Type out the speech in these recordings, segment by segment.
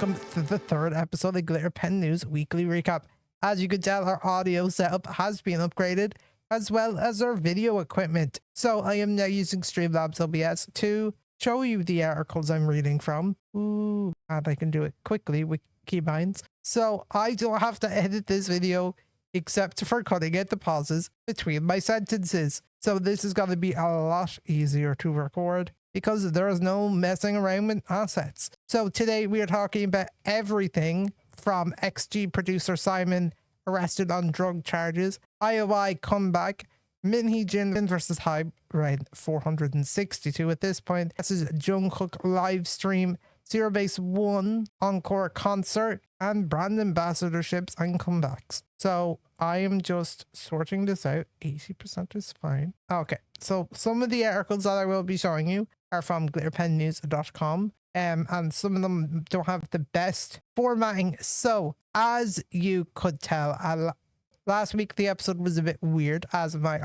welcome to the third episode of Glitter Pen News Weekly Recap. As you can tell, our audio setup has been upgraded, as well as our video equipment. So I am now using Streamlabs OBS to show you the articles I'm reading from. Ooh, and I can do it quickly with keybinds. So I don't have to edit this video except for cutting out the pauses between my sentences. So this is going to be a lot easier to record because there is no messing around with assets. So today we are talking about everything from XG producer Simon arrested on drug charges, I.O.I COMEBACK, Hee-Jin versus HYBE, right, 462 at this point. This is Jungkook live stream, Zero Base 1 encore concert, and brand ambassadorships and comebacks. So I am just sorting this out. 80% is fine. Okay, so some of the articles that I will be showing you are from glitterpennews.com. And some of them don't have the best formatting. So as you could tell, last week the episode was a bit weird as my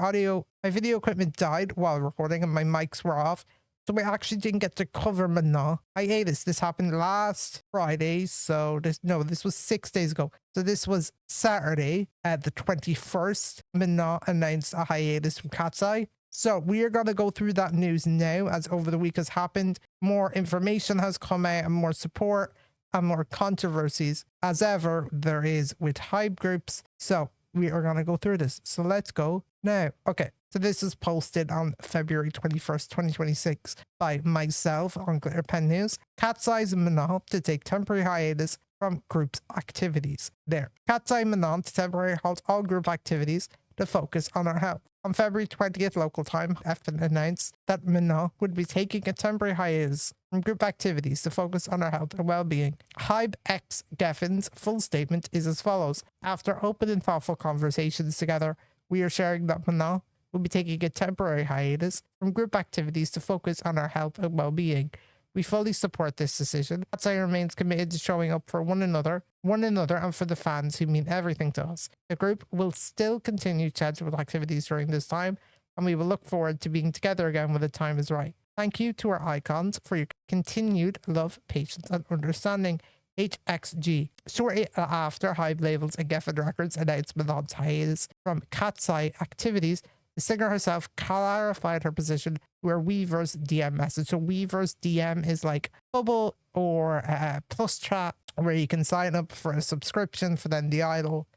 video equipment died while recording and my mics were off. So we actually didn't get to cover Manon. HIATUS. This happened last Friday. So this was 6 days ago. So this was Saturday at the 21st. Manon announced a hiatus from KATSEYE. So we are going to go through that news now as over the week has happened. More information has come out and more support and more controversies as ever there is with HYBE groups. So we are going to go through this. So let's go now. Okay. So this is posted on February 21st, 2026 by myself on Glitter Pen News. KATSEYE's Manon to take temporary hiatus from group's activities. There. KATSEYE Manon to temporarily halt all group activities to focus on our health. On February 20th local time, FN announced that Manon would be taking a temporary hiatus from group activities to focus on her health and well-being. HYBE X Geffen's full statement is as follows. After open and thoughtful conversations together, we are sharing that Manon will be taking a temporary hiatus from group activities to focus on our health and well-being. We fully support this decision. KATSEYE remains committed to showing up for one another and for the fans who mean everything to us. The group will still continue scheduled activities during this time, and we will look forward to being together again when the time is right. Thank you to our icons for your continued love, patience, and understanding. HXG. Shortly after HYBE labels and Geffen Records announced Manon's hiatus from KATSEYE activities, the singer herself clarified her position where Weverse DM message. So Weverse DM is like Bubble or Plus Chat, where you can sign up for a subscription for then the idol,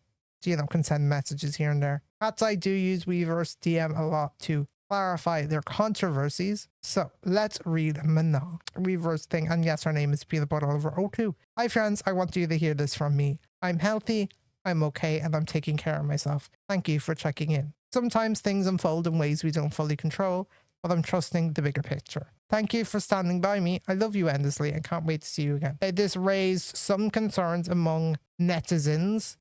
can send messages here and there. KATSEYE do use Weverse DM a lot to clarify their controversies. So let's read Manon. Weverse thing, and yes, her name is Peanut Butter over O2. Hi friends, I want you to hear this from me. I'm healthy, I'm okay, and I'm taking care of myself. Thank you for checking in. Sometimes things unfold in ways we don't fully control, but I'm trusting the bigger picture. Thank you for standing by me. I love you endlessly and can't wait to see you again. This raised some concerns among netizens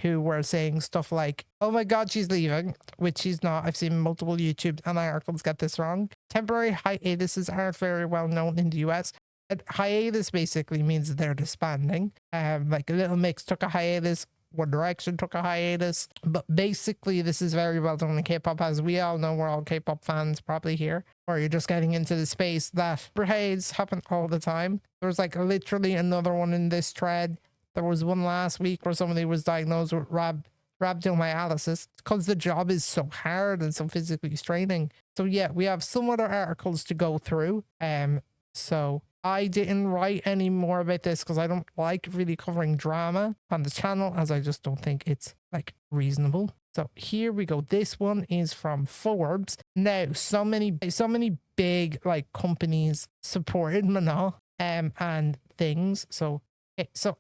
who were saying stuff like, oh my god, she's leaving, which she's not. I've seen multiple YouTube and articles get this wrong. Temporary hiatuses aren't very well known in the US. Hiatus basically means that they're disbanding. Like Little Mix took a hiatus, One Direction took a hiatus, but basically this is very well done in K-pop, as we all know. We're all K-pop fans probably here, or you're just getting into the space that hiatus happen all the time. There's like literally another one in this thread. There was one last week where somebody was diagnosed with rhabdomyolysis because the job is so hard and so physically straining. So yeah, we have some other articles to go through. So I didn't write any more about this because I don't like really covering drama on the channel, as I just don't think it's like reasonable. So here we go. This one is from Forbes. Now, so many big like companies supported Manon and things. So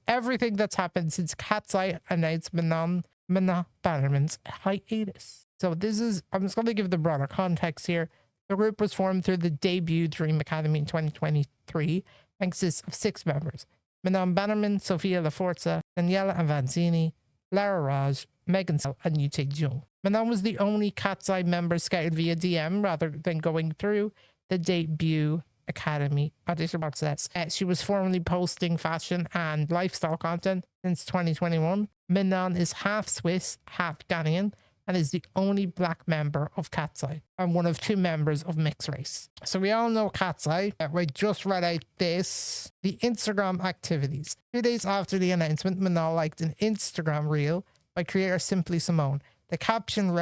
everything that's happened since KATSEYE announced Manon Bannerman's hiatus. So this is, I'm just going to give the broader context here. The group was formed through the debut Dream Academy in 2023 and consists of 6 members. Manon Bannerman, Sophia LaForza, Daniela Avanzini, Lara Raj, Megan Sell, and Yu Tae-jung. Manon was the only KATSEYE member scouted via DM rather than going through the debut Academy audition process. She was formerly posting fashion and lifestyle content since 2021. Manon is half Swiss, half Ghanaian, and is the only black member of KATSEYE and one of 2 members of mixed race. So we all know KATSEYE. We just read out the Instagram activities. 2 days after the announcement, Manon liked an Instagram reel by creator Simply Simone. The caption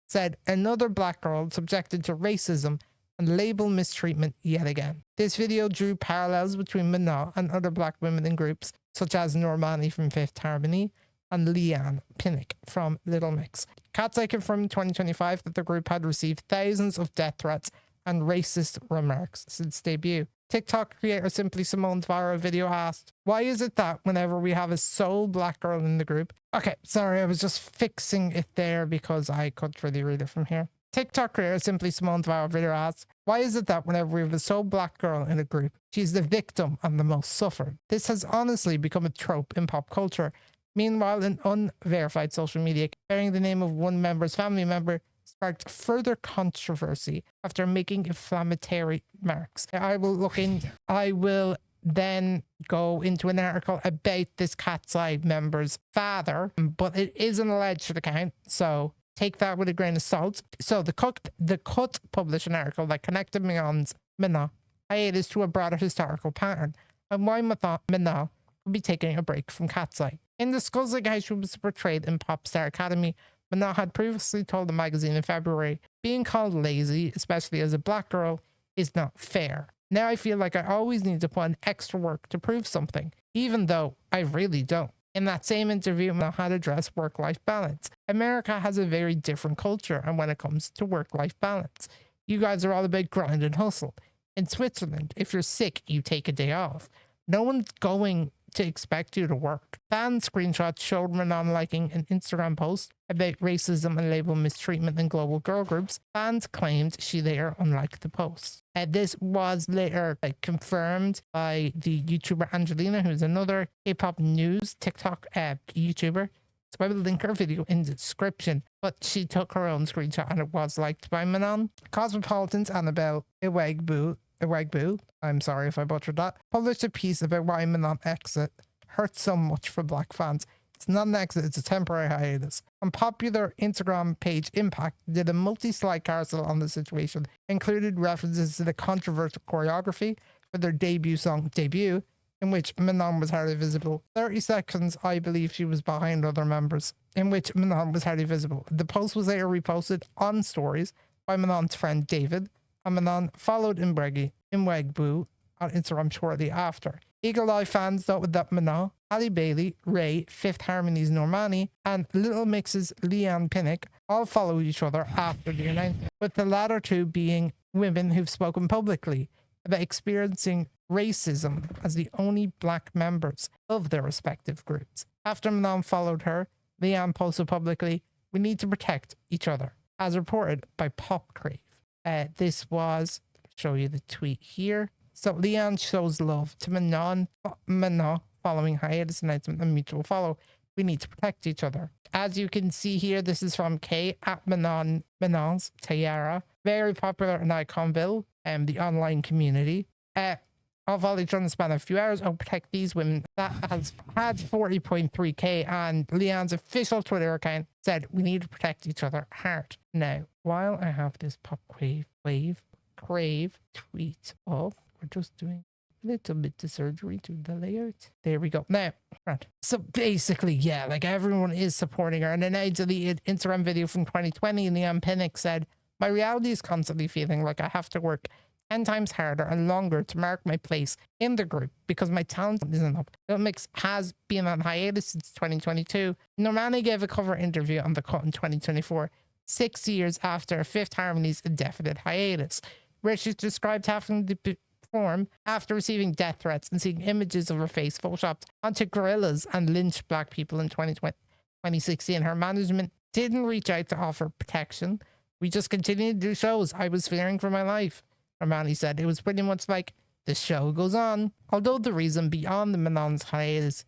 said, "Another black girl subjected to racism and label mistreatment yet again." This video drew parallels between Manon and other black women in groups such as Normani from Fifth Harmony and Leanne Pinnock from Little Mix. KATSEYE confirmed in 2025 that the group had received thousands of death threats and racist remarks since debut. TikTok creator Simply Simone's viral video asked, "Why is it that whenever we have a sole black girl in the group..." Okay, sorry, I was just fixing it there because I couldn't really read it from here. TikTok creator Simply Simone's viral video asks, "Why is it that whenever we have a sole black girl in a group, she's the victim and the most suffered?" This has honestly become a trope in pop culture. Meanwhile, an unverified social media bearing the name of one member's family member sparked further controversy after making inflammatory remarks. I will then go into an article about this KATSEYE member's father, but it is an alleged account, so take that with a grain of salt. So the Cut published an article that connected Manon's hiatus to a broader historical pattern and why Manon would be taking a break from KATSEYE. In discussing how she was portrayed in Pop Star Academy, Manon had previously told the magazine in February, "Being called lazy, especially as a black girl, is not fair. Now I feel like I always need to put in extra work to prove something, even though I really don't." In that same interview, Manon had addressed work-life balance. America has a very different culture, and when it comes to work-life balance, you guys are all about grind and hustle. In Switzerland, if you're sick, you take a day off. No one's going to expect you to work. Fan screenshots showed Manon liking an Instagram post about racism and label mistreatment in global girl groups. Fans claimed she later unliked the post. This was later confirmed by the YouTuber Angelina, who's another K-pop news TikTok YouTuber. So I will link her video in the description, but she took her own screenshot and it was liked by Manon. Cosmopolitan's Annabelle Iwegbu, I'm sorry if I butchered that, published a piece about why Manon exit hurts so much for black fans. It's not an exit, it's a temporary hiatus. And popular Instagram page Impact did a multi-slide carousel on the situation, included references to the controversial choreography for their debut song, Debut, in which Manon was hardly visible. 30 seconds, I believe she was behind other members, in which Manon was hardly visible. The post was later reposted on stories by Manon's friend David, and Manon followed Imwegbu on Instagram shortly after. Eagle Eye fans noted that Manon, Halle Bailey, Ray, Fifth Harmony's Normani, and Little Mix's Leanne Pinnock all followed each other after the announcement, with the latter 2 being women who've spoken publicly about experiencing racism as the only black members of their respective groups. After Manon followed her, Leanne posted publicly, "We need to protect each other," as reported by Pop Crave. This was, show you the tweet here. So Leanne shows love to Manon following hiatus announcement and mutual follow. "We need to protect each other." As you can see here, this is from K at Manon's Tiara. Very popular in Iconville, the online community. I'll follow each other in the span of a few hours. I'll protect these women. That has had 40.3k, and Leanne's official Twitter account said, "We need to protect each other hard." Now, while I have this Pop Crave tweet up, we're just doing a little bit of surgery to the layout. There we go. Now, right. So basically, yeah, like everyone is supporting her. And then I deleted Instagram video from 2020, and Leanne Pinnock said, "My reality is constantly feeling like I have to work 10 times harder and longer to mark my place in the group because my talent isn't up." Little Mix has been on hiatus since 2022. Normani gave a cover interview on The Cut in 2024, 6 years after Fifth Harmony's indefinite hiatus, where she's described having to perform after receiving death threats and seeing images of her face photoshopped onto gorillas and lynched black people in 2016. Her management didn't reach out to offer protection. "We just continued to do shows. I was fearing for my life," Normani said. "It was pretty much like, the show goes on." Although the reason beyond the Manon's hiatus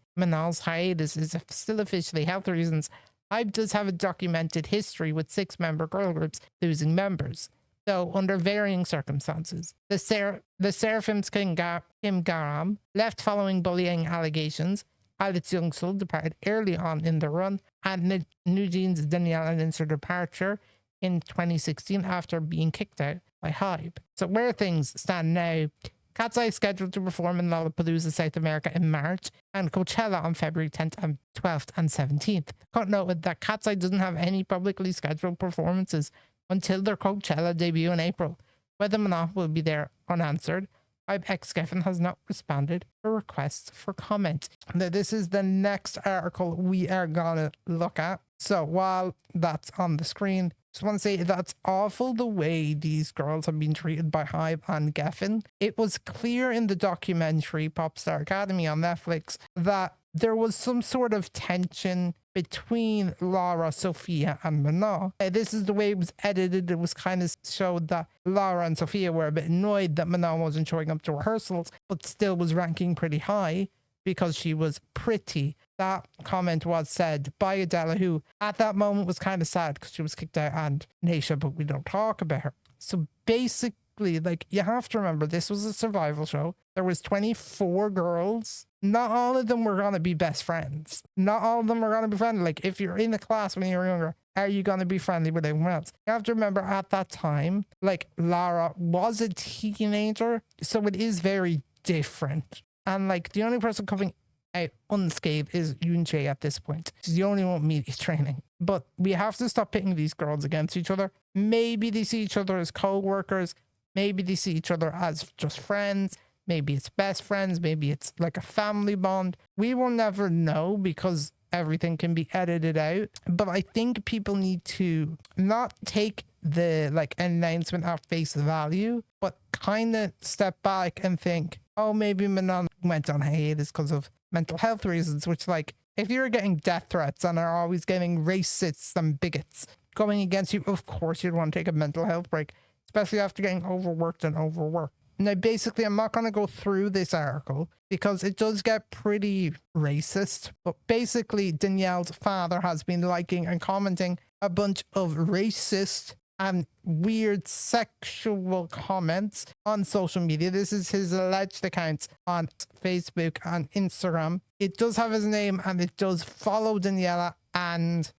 is still officially health reasons, HYBE does have a documented history with 6-member girl groups losing members, though under varying circumstances. The Seraphim's Kim Garam left following bullying allegations. Alex Youngsul departed early on in the run, and New Jeans' Danielle announced her departure in 2016 after being kicked out by HYBE. So where things stand now, KATSEYE is scheduled to perform in Lollapalooza, South America in March, and Coachella on February 10th and 12th and 17th. Can't note that KATSEYE doesn't have any publicly scheduled performances until their Coachella debut in April. Whether Manon will be there unanswered, HYBE ex-Geffen has not responded to requests for comment. Now, this is the next article we are gonna look at. So while that's on the screen, just want to say that's awful the way these girls have been treated by HYBE and Geffen. It was clear in the documentary Popstar Academy on Netflix that there was some sort of tension between Laura, Sophia, and Manon. This is the way it was edited. It was kind of showed that Laura and Sophia were a bit annoyed that Manon wasn't showing up to rehearsals, but still was ranking pretty high because she was pretty. That comment was said by Adela, who at that moment was kind of sad because she was kicked out, and Naisha, but we don't talk about her. So basically, like, you have to remember, this was a survival show. There was 24 girls. Not all of them were going to be best friends. Not all of them are going to be friendly. Like, if you're in a class when you're younger, are you going to be friendly with everyone else? You have to remember at that time, like, Lara was a teenager, so it is very different. And, like, the only person coming out unscathed is Yoonjae at this point. She's the only one with media training. But we have to stop pitting these girls against each other. Maybe they see each other as co-workers. Maybe they see each other as just friends. Maybe it's best friends. Maybe it's like a family bond. We will never know because everything can be edited out. But I think people need to not take the like announcement at face value, but kind of step back and think, oh, maybe Manon went on hiatus because of mental health reasons, which, like, if you're getting death threats and are always getting racists and bigots going against you, of course you'd want to take a mental health break, especially after getting overworked and overworked. Now, basically, I'm not going to go through this article because it does get pretty racist, but basically Danielle's father has been liking and commenting a bunch of racist and weird sexual comments on social media. This is his alleged accounts on Facebook and Instagram. It does have his name and it does follow Daniela and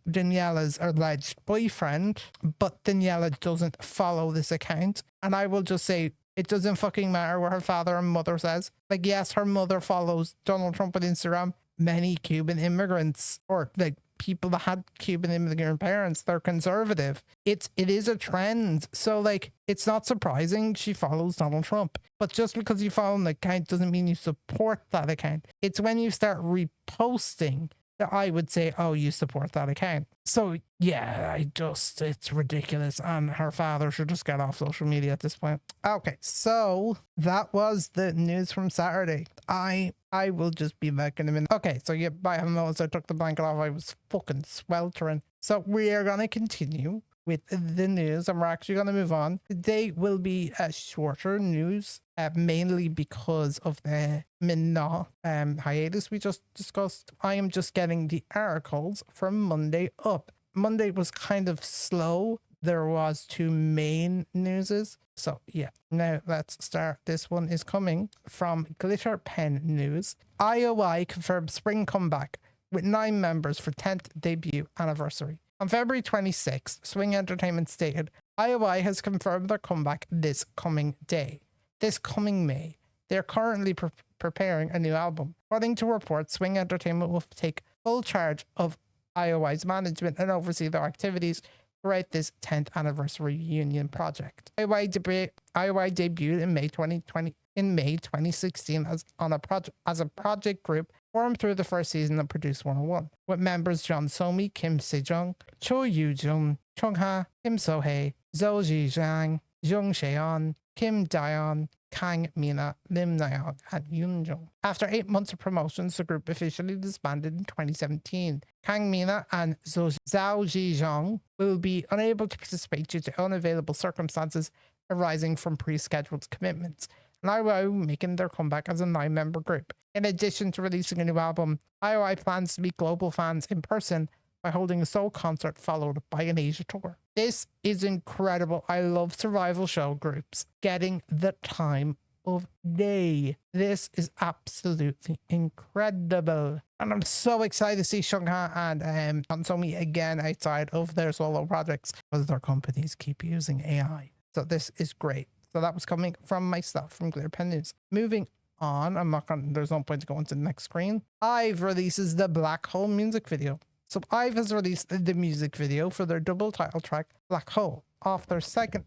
Daniela's alleged boyfriend, but Daniela doesn't follow this account. And I will just say, it doesn't fucking matter what her father and mother says. Like, yes, her mother follows Donald Trump on Instagram. Many Cuban immigrants, or like people that had Cuban immigrant parents, they're conservative. It is a trend. So, like, it's not surprising she follows Donald Trump. But just because you follow an account doesn't mean you support that account. It's when you start reposting that I would say, oh, you support that account. So yeah, it's ridiculous, and her father should just get off social media at this point. Okay, so that was the news from Saturday. I will just be back in a minute. Okay, so yeah, I haven't noticed I took the blanket off. I was fucking sweltering. So we are gonna continue with the news, and we're actually going to move on. Today will be a shorter news, mainly because of the Manon hiatus we just discussed. I am just getting the articles from Monday up. Monday was kind of slow. There was 2 main newses. So yeah, now let's start. This one is coming from Glitter Pen News. I.O.I confirmed spring comeback with 9 members for 10th debut anniversary. On February 26th, Swing Entertainment stated, I.O.I has confirmed their comeback this coming May. They are currently preparing a new album. According to reports, Swing Entertainment will take full charge of I.O.I's management and oversee their activities throughout this 10th anniversary reunion project. I.O.I debuted in May 2016 as a project group formed through the first season of Produce 101, with members John Somi, Kim Sejong, Cho Yoo-jung, Chung Ha, Kim So-hee, Zhou Zhizhang, Jung Sheon, Kim Daeon, Kang Mina, Lim Na-young, and Yoon Jung. After 8 months of promotions, the group officially disbanded in 2017. Kang Mina and Zhou Zhizhang will be unable to participate due to unavailable circumstances arising from pre-scheduled commitments. I.O.I making their comeback as a 9-member group. In addition to releasing a new album, I.O.I plans to meet global fans in person by holding a Seoul concert followed by an Asia tour. This is incredible. I love survival show groups getting the time of day. This is absolutely incredible. And I'm so excited to see Jungkook and Ansomi again outside of their solo projects, because their companies keep using AI. So this is great. So that was coming from myself from Glitter Pen News. Moving on, there's no point to go into the next screen. IVE releases the Black Hole music video. So IVE has released the music video for their double title track Black Hole off their second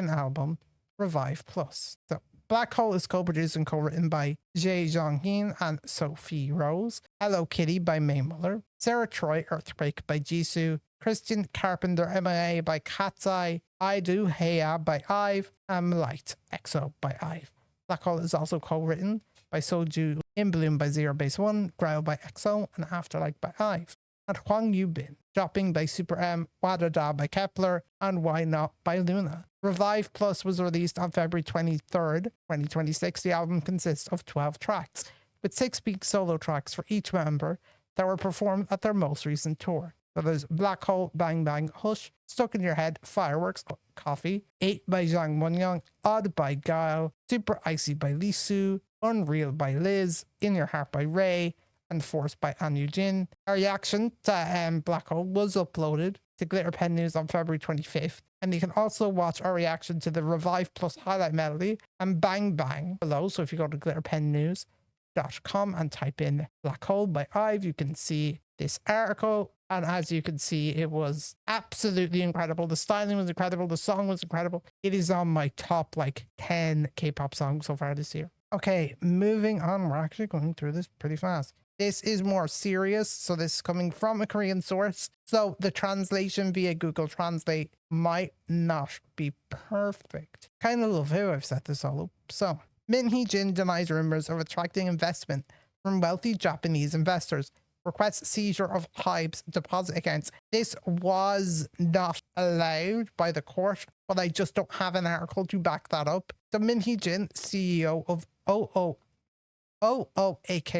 album Revive Plus. So Black Hole is co-produced and co-written by Hee-Jin and Sophie Rose, Hello Kitty by May Muller, Sarah Troy Earthquake by Jisoo, Christian Carpenter MIA by KATSEYE, I Do Heya by IVE, and Light EXO by IVE. Black Hole is also co-written by Soju, In Bloom by Zero Base One, Growl by EXO, and Afterlight by IVE. And Hwang Yubin, Shopping by Super M, Wadada by Kepler, and Why Not by Luna. Revive Plus was released on February 23rd, 2026. The album consists of 12 tracks, with 6 big solo tracks for each member that were performed at their most recent tour. So there's Black Hole, Bang Bang, Hush, Stuck in Your Head, Fireworks, Coffee, 8 by Jang Wonyoung, Odd by Guile, Super Icy by Lee-Soo, Unreal by Liz, In Your Heart by Ray, and Force by Hee-Jin. Our reaction to Black Hole was uploaded to Glitter Pen News on February 25th, and you can also watch our reaction to the Revive Plus highlight melody and Bang Bang below. So if you go to glitterpennews.com and type in Black Hole by IVE, you can see this article, and as you can see, it was absolutely incredible. The styling was incredible, the song was incredible. It is on my top 10 K-pop songs so far this year. Okay, moving on. We're actually going through this pretty fast. This is more serious, so this is coming from a Korean source, so the translation via Google Translate might not be perfect. Kind of love how I've set this all up. So Hee-Jin denies rumors of attracting investment from wealthy Japanese investors, requests seizure of HYBE's deposit accounts. This was not allowed by the court, but I just don't have an article to back that up. So Hee-Jin, CEO of I.O.I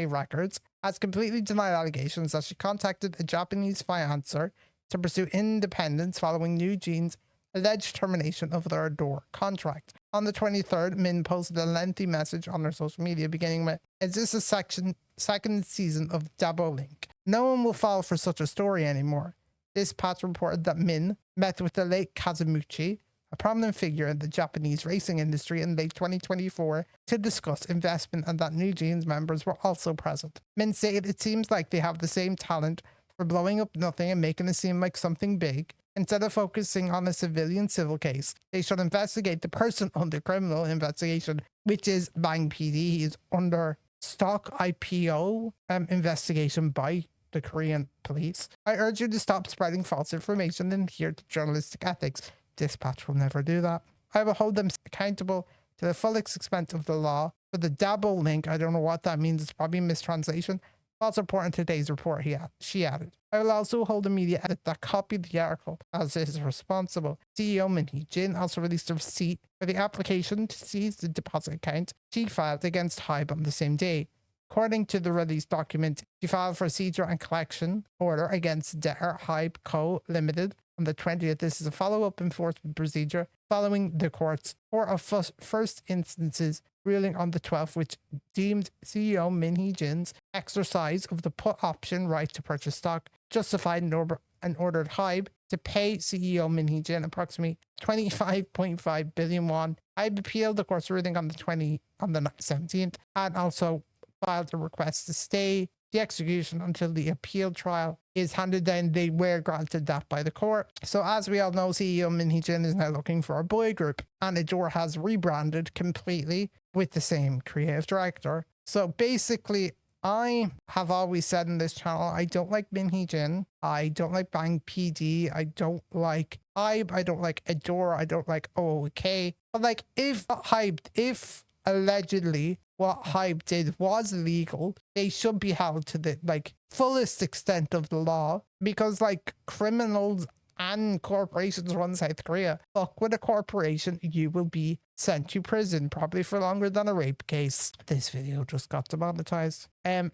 Records, has completely denied allegations that she contacted a Japanese financier to pursue independence following New Jeans' alleged termination of their Adore contract. On the 23rd, Min posted a lengthy message on her social media beginning with, "Is this a second season of Double Link? No one will fall for such a story anymore." Dispatch reported that Min met with the late Kazumichi, a prominent figure in the Japanese racing industry, in late 2024 to discuss investment, and that New Jeans members were also present. Min said it seems like they have the same talent for blowing up nothing and making it seem like something big. Instead of focusing on a civil case, they should investigate the person under criminal investigation, which is Bang PD. He is under stock IPO investigation by the Korean police. I urge you to stop spreading false information and adhere to journalistic ethics. Dispatch will never do that. I will hold them accountable to the full extent of the law. For the double link, I don't know what that means. It's probably a mistranslation. Also important in today's report, she added. I will also hold a media edit that copied the article as is responsible. CEO Hee-Jin also released a receipt for the application to seize the deposit account she filed against HYBE on the same day. According to the released document, she filed for a seizure and collection order against debtor HYBE Co. Limited on the 20th. This is a follow-up enforcement procedure following the court's Court of First Instances ruling on the 12th, which deemed CEO Hee-Jin's exercise of the put option right to purchase stock justified and ordered HYBE to pay CEO Hee-Jin approximately 25.5 billion won. HYBE appealed the court's ruling on the 17th and also filed a request to stay the execution until the appeal trial is handed down. They were granted that by the court. So as we all know, CEO Hee-Jin is now looking for a boy group, and Adore has rebranded completely with the same creative director. So basically, I have always said in this channel, I don't like Hee-Jin, I don't like Bang PD, I don't like HYBE, I don't like Adore, I don't like I.O.I. But if allegedly what HYBE did was legal, they should be held to the fullest extent of the law, because criminals and corporations run South Korea. Fuck with a corporation, you will be sent to prison, probably for longer than a rape case. This video just got demonetized.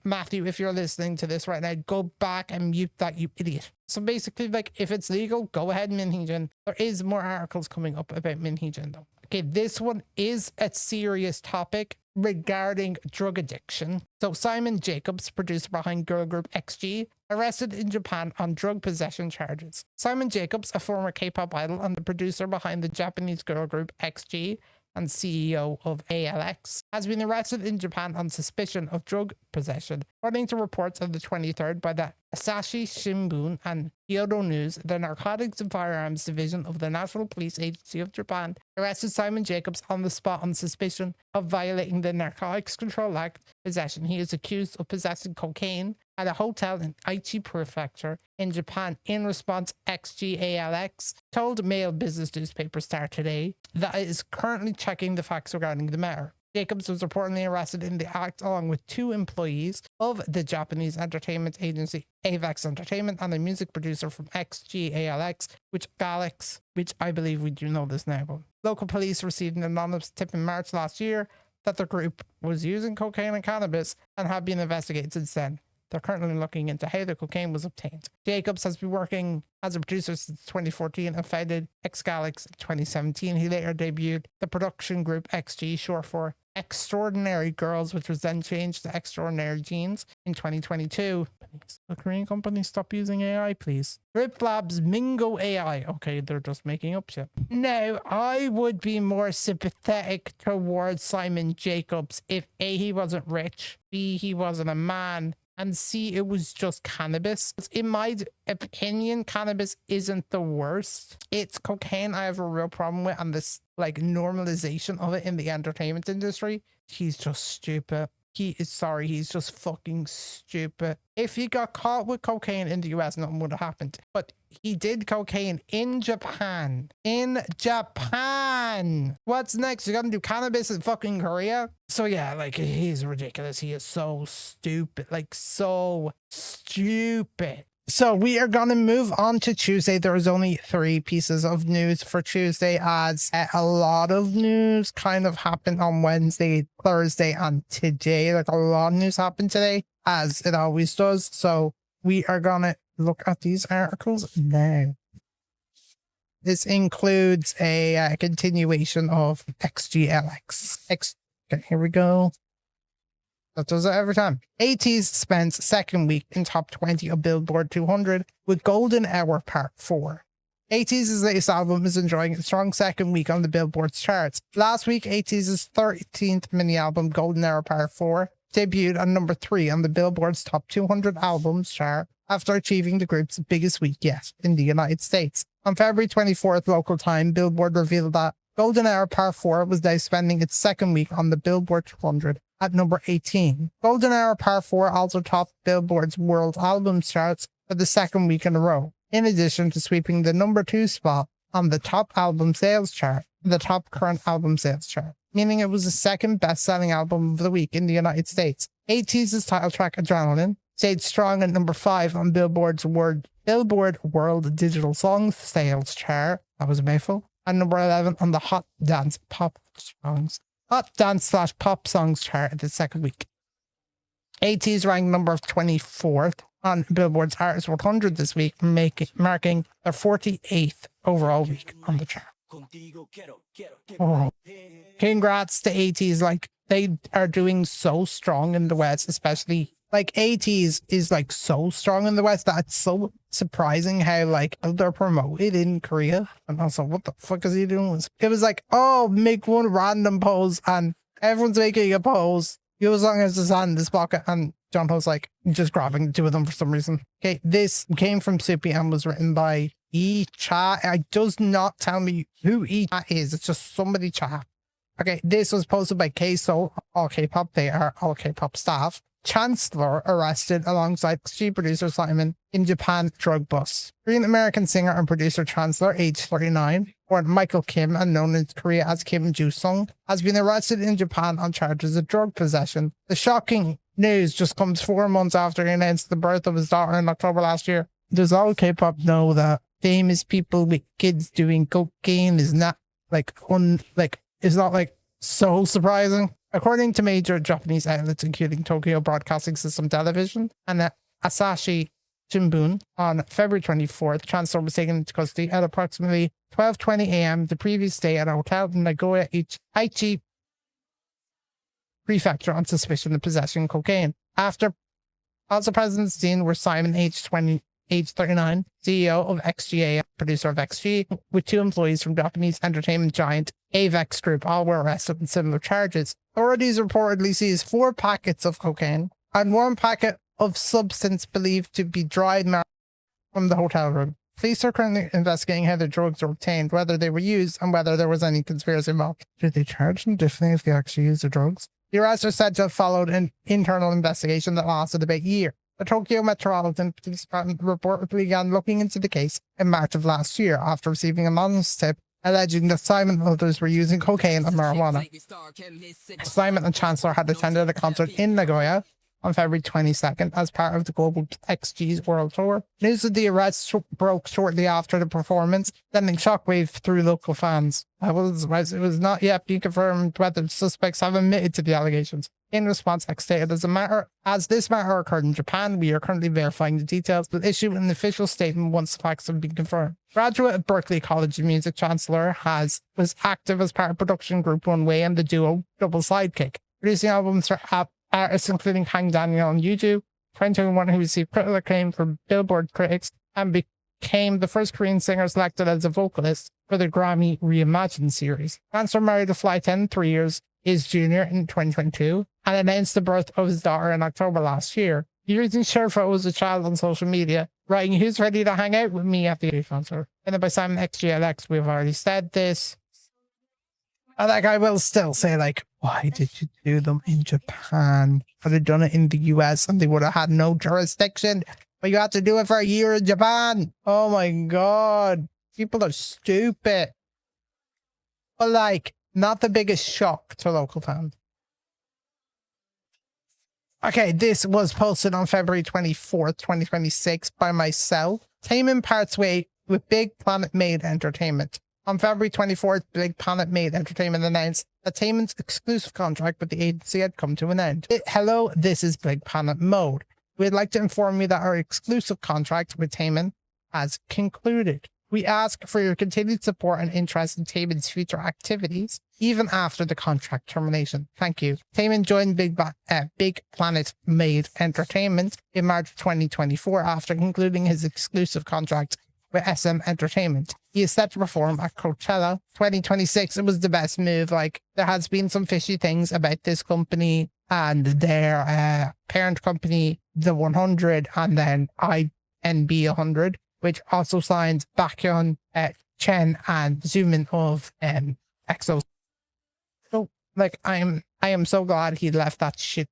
Matthew, if you're listening to this right now, go back and mute that, you idiot. So basically, like, if it's legal, go ahead, Min Hee-Jin. There is more articles coming up about Min Hee-Jin though. Okay, this one is a serious topic regarding drug addiction. So Simon Jacobs, producer behind girl group XG, arrested in Japan on drug possession charges. Simon Jacobs, a former K-pop idol and the producer behind the Japanese girl group XG and CEO of ALX, has been arrested in Japan on suspicion of drug possession. According to reports on the 23rd by the Asahi Shimbun and Kyodo News, the Narcotics and Firearms Division of the National Police Agency of Japan arrested Simon Jacobs on the spot on suspicion of violating the Narcotics Control Act possession. He is accused of possessing cocaine at a hotel in Aichi Prefecture in Japan. In response, XGALX told Mail Business newspaper Star Today that it is currently checking the facts regarding the matter. Jacobs was reportedly arrested in the act along with 2 employees of the Japanese entertainment agency Avex Entertainment and a music producer from XGALX, which I believe we do know this now. But local police received an anonymous tip in March last year that the group was using cocaine and cannabis and have been investigated since then. They're currently looking into how the cocaine was obtained. Jacobs has been working as a producer since 2014 and founded XGalax in 2017. He later debuted the production group XG, short for Extraordinary Girls, which was then changed to Extraordinary Jeans in 2022. The Korean company, stop using AI, please. Drip Labs Mingo AI. Okay, they're just making up shit. Now, I would be more sympathetic towards Simon Jacobs if A, he wasn't rich, B, he wasn't a man, and C, it was just cannabis. In my opinion, cannabis isn't the worst. It's cocaine I have a real problem with, and this like normalization of it in the entertainment industry. He's just stupid. He's just fucking stupid. If he got caught with cocaine in the US, nothing would have happened. But he did cocaine in Japan. In Japan! What's next? You're gonna do cannabis in fucking Korea? So yeah, like, he's ridiculous. He is so stupid. Like, so stupid. So we are going to move on to Tuesday. There was only 3 pieces of news for Tuesday, as a lot of news kind of happened on Wednesday, Thursday, and today. Like, a lot of news happened today, as it always does. So we are going to look at these articles now. This includes a continuation of XGLX. Okay, here we go. That does it every time. ATEEZ spends second week in top 20 of Billboard 200 with Golden Hour Part 4. ATEEZ's latest album is enjoying a strong second week on the Billboard's charts. Last week, ATEEZ's 13th mini-album, Golden Hour Part 4, debuted at number 3 on the Billboard's top 200 albums chart after achieving the group's biggest week yet in the United States. On February 24th local time, Billboard revealed that Golden Hour Part 4 was now spending its second week on the Billboard 200 at number 18. Golden Hour Part 4 also topped Billboard's World Albums charts for the second week in a row, in addition to sweeping the number 2 spot on the top album sales chart, the top current album sales chart, meaning it was the second best-selling album of the week in the United States. ATEEZ's title track, Adrenaline, stayed strong at number 5 on Billboard World Digital Songs Sales chart, that was a mouthful, and number 11 on the Hot Dance/Pop Songs chart the second week. ATEEZ ranked number 24th on Billboard's Artist 100 this week, marking their 48th overall week on the chart. Oh. Congrats to ATEEZ. Like, they are doing so strong in the West, especially like ATEEZ is like so strong in the West that it's so surprising how like they're promoted in Korea. And also, what the fuck is he doing? It was like, oh, make one random pose and everyone's making a pose. You as long as it's on this pocket, and Jungkook's like just grabbing the 2 of them for some reason. Okay, this came from Soupy and was written by E-Cha. It does not tell me who E-Cha is. It's just somebody chat. Okay, this was posted by K-Soul, All K-Pop. They are All K-Pop staff. Chancellor arrested alongside XG producer Simon in Japan drug bust. Korean American singer and producer Chancellor, age 39, born Michael Kim and known in Korea as Kim Joo-sung, has been arrested in Japan on charges of drug possession. The shocking news just comes 4 months after he announced the birth of his daughter in October last year. Does All K-Pop know that famous people with kids doing cocaine is not like it's not like so surprising. According to major Japanese outlets, including Tokyo Broadcasting System Television and Asahi Shimbun, on February 24th, Chancellor was taken into custody at approximately 12:20 a.m. the previous day at a hotel in Nagoya Aichi Prefecture on suspicion of possessing cocaine. Also present at the scene were Simon, age 39, CEO of XGA, producer of XG, with 2 employees from Japanese entertainment giant Avex Group. All were arrested on similar charges. Authorities reportedly seized 4 packets of cocaine and 1 packet of substance believed to be dried marijuana from the hotel room. Police are currently investigating how the drugs were obtained, whether they were used, and whether there was any conspiracy involved. Did they charge them differently if they actually used the drugs? The arrests are said to have followed an internal investigation that lasted about a year. The Tokyo Metropolitan Police Department reportedly began looking into the case in March of last year after receiving an anonymous tip alleging that Simon and others were using cocaine and marijuana. Simon and Chancellor had attended a concert in Nagoya on February 22nd as part of the Global XG's World Tour. News of the arrest broke shortly after the performance, sending shockwave through local fans. It was not yet being confirmed whether the suspects have admitted to the allegations. In response, X stated, as this matter occurred in Japan, we are currently verifying the details. We'll issue an official statement once the facts have been confirmed. Graduate of Berklee College of Music, Chancellor was active as part of production group One Way and the duo Double Sidekick, producing albums for artists including Hang Daniel and Yuju, 2021 who received critical acclaim from Billboard critics and became the first Korean singer selected as a vocalist for the Grammy Reimagined series. Chancellor married a flight attendant 3 years his junior in 2022 and announced the birth of his daughter in October last year. He recently shared photos of the child on social media, writing, "Who's ready to hang out with me at the concert?" And then by Simon XGLX, we've already said this. And like, I will still say, like, why did you do them in Japan? Could have done it in the US and they would have had no jurisdiction. But you had to do it for a year in Japan. Oh my God. People are stupid. But like, not the biggest shock to local fans. Okay, this was posted on February 24th, 2026 by myself. Taemin parts way with Big Planet Made Entertainment. On February 24th, Big Planet Made Entertainment announced that Taemin's exclusive contract with the agency had come to an end. Hello, this is Big Planet Mode. We'd like to inform you that our exclusive contract with Taemin has concluded. We ask for your continued support and interest in Taemin's future activities, even after the contract termination. Thank you. Taemin joined Big Planet Made Entertainment in March 2024 after concluding his exclusive contract with SM Entertainment. He is set to perform at Coachella 2026. It was the best move. Like, there has been some fishy things about this company and their parent company, The 100, and then INB 100, which also signed Baekhyun, Chen, and Zoomin of EXO. So, like, I am so glad he left that shit.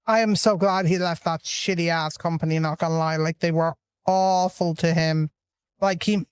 I am so glad he left that shitty ass company, not gonna lie. Like, they were awful to him. Like, he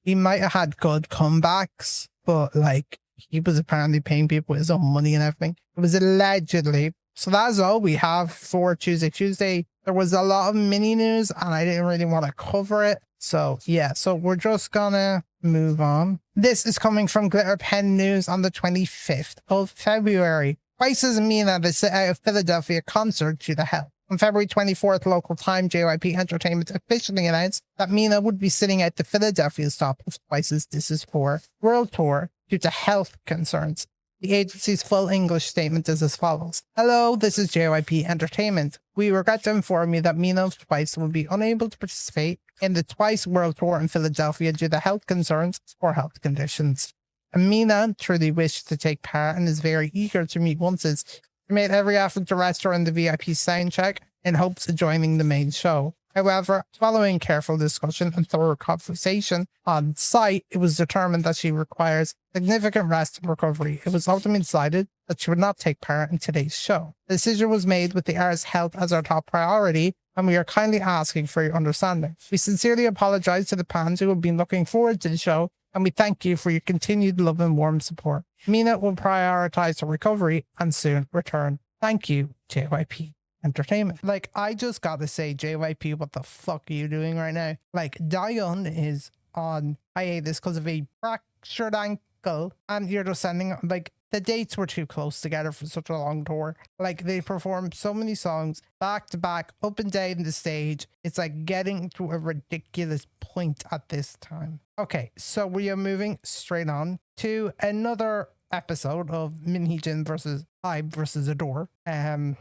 might have had good comebacks, but like, he was apparently paying people his own money and everything. It was allegedly. So that's all we have for Tuesday. There was a lot of mini news and I didn't really want to cover it. So yeah, so we're just gonna move on. This is coming from Glitter Pen News on the 25th of February. Twice's Mina to sit out of Philadelphia concert due to health. On February 24th local time, JYP Entertainment officially announced that Mina would be sitting out the Philadelphia stop of Twice's This Is 4 World Tour due to health concerns. The agency's full English statement is as follows. Hello, this is JYP Entertainment. We regret to inform you that Mina of Twice will be unable to participate in the Twice World Tour in Philadelphia due to health concerns or health conditions. Mina truly wished to take part and is very eager to meet Onces. She made every effort to rest her in the VIP sound check in hopes of joining the main show. However, following careful discussion and thorough conversation on site, it was determined that she requires significant rest and recovery. It was ultimately decided that she would not take part in today's show. The decision was made with the artist's health as our top priority, and we are kindly asking for your understanding. We sincerely apologize to the fans who have been looking forward to the show and we thank you for your continued love and warm support. Mina will prioritize her recovery and soon return. Thank you, JYP Entertainment. Like, I just gotta say, JYP, what the fuck are you doing right now? Like, Daeyeon is on hiatus because of a fractured ankle, and you're just sending, like, the dates were too close together for such a long tour. Like, they performed so many songs back to back, up and down the stage. It's like getting to a ridiculous point at this time. Okay, so we are moving straight on to another episode of Hee-Jin versus HYBE versus I.O.I.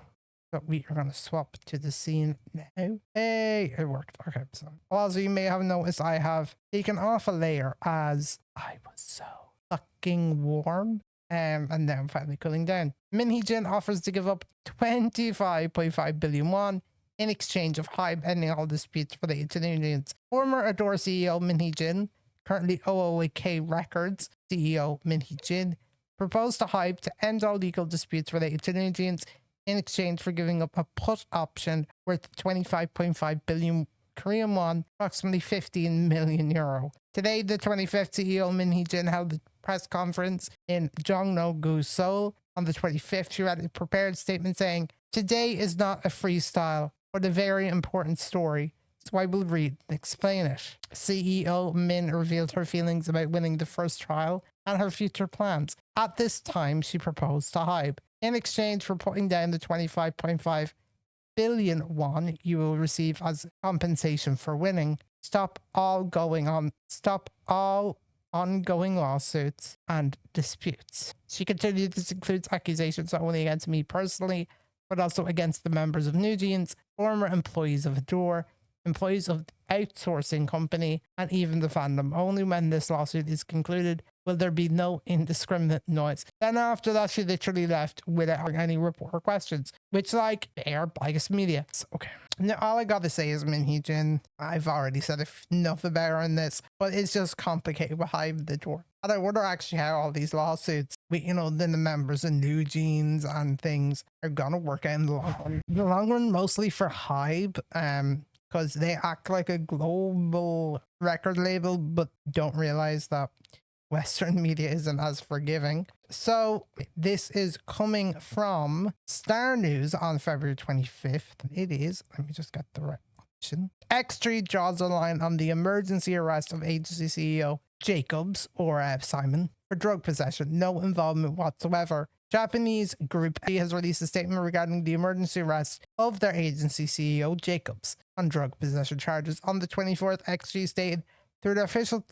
But we are going to swap to the scene now. Hey, it worked. Okay, so also you may have noticed I have taken off a layer as I was so fucking warm. And now I'm finally cooling down. Hee-Jin offers to give up 25.5 billion won in exchange of HYBE ending all disputes related to the unions. Former I.O.I CEO Hee-Jin, currently OOK Records CEO Hee-Jin, proposed to HYBE to end all legal disputes related to the unions in exchange for giving up a put option worth 25.5 billion Korean won, approximately 15 million euro. Today, the 25th CEO Hee-Jin held a press conference in Jongno-gu, Seoul. On the 25th, she read a prepared statement saying, "Today is not a freestyle, but a very important story. So I will read and explain it." CEO Min revealed her feelings about winning the first trial and her future plans. At this time, she proposed to HYBE. In exchange for putting down the 25.5 billion won you will receive as compensation for winning, stop all ongoing lawsuits and disputes. She continued, this includes accusations not only against me personally, but also against the members of NewJeans, former employees of I.O.I, employees of the outsourcing company, and even the fandom. Only when this lawsuit is concluded will there be no indiscriminate noise. Then after that, she literally left without any report or questions, which, like, they are biased media. So, okay. Now, all I gotta say is Hee-Jin, I've already said enough about her in this, but it's just complicated with HYBE the door. And I wonder actually how all these lawsuits with, you know, then the members of NewJeans and things are gonna work out in the long run. The long run, mostly for HYBE, because they act like a global record label, but don't realize that Western media isn't as forgiving. So this is coming from Star News on February 25th. It is, let me just get the right option. XG draws a line on the emergency arrest of agency CEO JAKOPS, or Simon, for drug possession. No involvement whatsoever. Japanese group A has released a statement regarding the emergency arrest of their agency CEO JAKOPS on drug possession charges. On the 24th, XG stated through the official